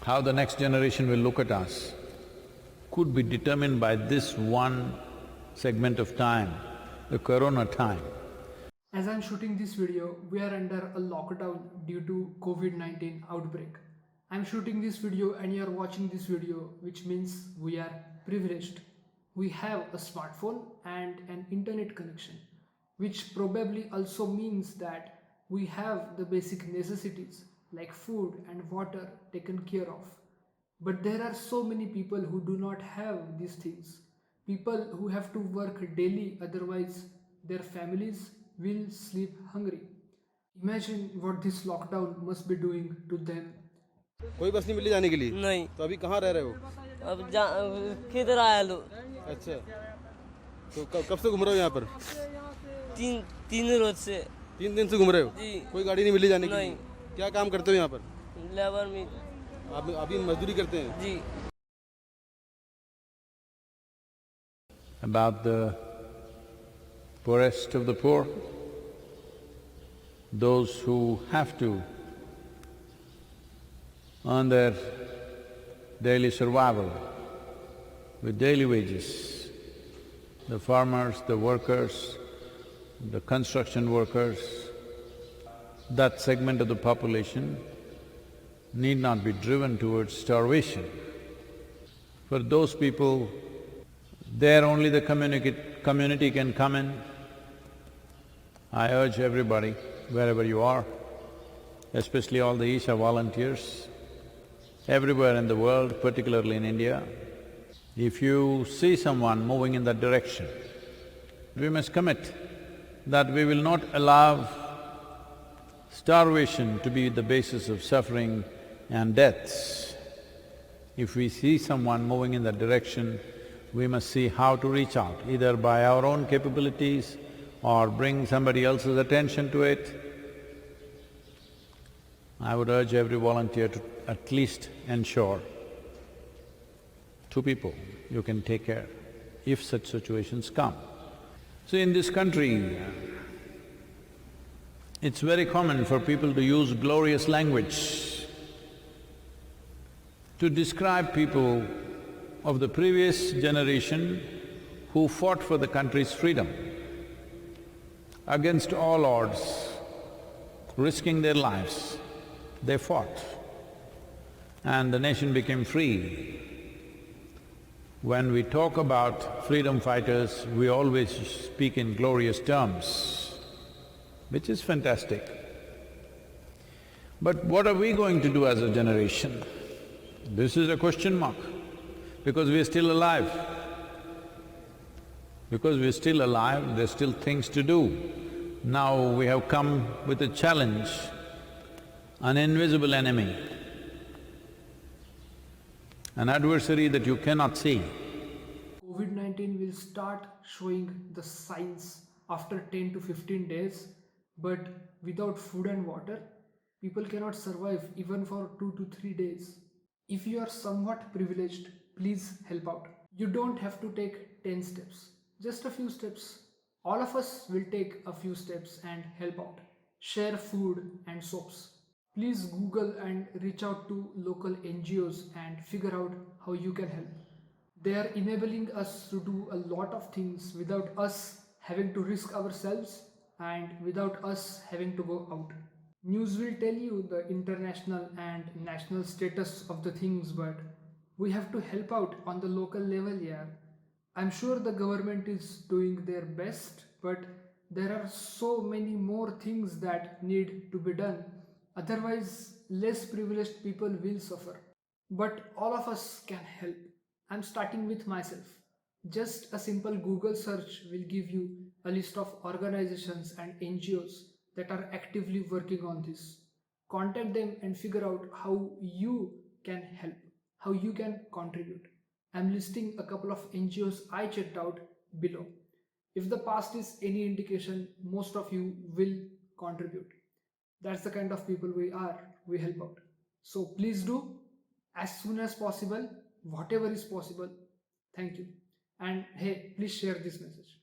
how the next generation will look at us could be determined by this one segment of time, the corona time. As I'm shooting this video, we are under a lockdown due to COVID-19 outbreak. I'm shooting this video and you are watching this video, which means we are privileged. We have a smartphone and an internet connection, which probably also means that we have the basic necessities like food and water taken care of. But there are so many people who do not have these things. People who have to work daily, otherwise, their families will sleep hungry. Imagine what this lockdown must be doing to them. कोई बस नहीं मिली जाने के लिए? नहीं। तो अभी कहाँ रह रहे हो? अब किधर आया लो? अच्छा, तो कब से घूम रहे हो यहाँ पर? तीन रोज से। 3 दिन से घूम रहे हो? जी। कोई गाड़ी नहीं मिली जाने के लिए? नहीं। क्या काम करते हो यहाँ पर? लेबर में। आप अभी मजदूरी करते हैं? जी। About the poorest of the poor, those who have to earn their daily survival with daily wages, the farmers, the workers, the construction workers, that segment of the population need not be driven towards starvation. For those people, there only the community can come in. I urge everybody, wherever you are, especially all the Isha volunteers, everywhere in the world, particularly in India, if you see someone moving in that direction, we must commit that we will not allow starvation to be the basis of suffering and deaths. If we see someone moving in that direction, we must see how to reach out, either by our own capabilities or bring somebody else's attention to it. I would urge every volunteer to at least ensure 2 people you can take care if such situations come. So in this country, it's very common for people to use glorious language to describe people of the previous generation who fought for the country's freedom. Against all odds, risking their lives, they fought and the nation became free. When we talk about freedom fighters, we always speak in glorious terms, which is fantastic. But what are we going to do as a generation? This is a question mark, because we are still alive. Because we're still alive, there's still things to do. Now we have come with a challenge, an invisible enemy, an adversary that you cannot see. COVID-19 will start showing the signs after 10 to 15 days, but without food and water, people cannot survive even for 2 to 3 days. If you are somewhat privileged, please help out. You don't have to take 10 steps, just a few steps. All of us will take a few steps and help out. Share food and soaps. Please Google and reach out to local NGOs and figure out how you can help. They are enabling us to do a lot of things without us having to risk ourselves and without us having to go out. News will tell you the international and national status of the things, but we have to help out on the local level here. I'm sure the government is doing their best, but there are so many more things that need to be done. Otherwise, less privileged people will suffer. But all of us can help. I'm starting with myself. Just a simple Google search will give you a list of organizations and NGOs that are actively working on this. Contact them and figure out how you can help, how you can contribute. I'm listing a couple of NGOs I checked out below. If the past is any indication, most of you will contribute. That's the kind of people we are, we help out. So please do, as soon as possible, whatever is possible. Thank you. And hey, please share this message.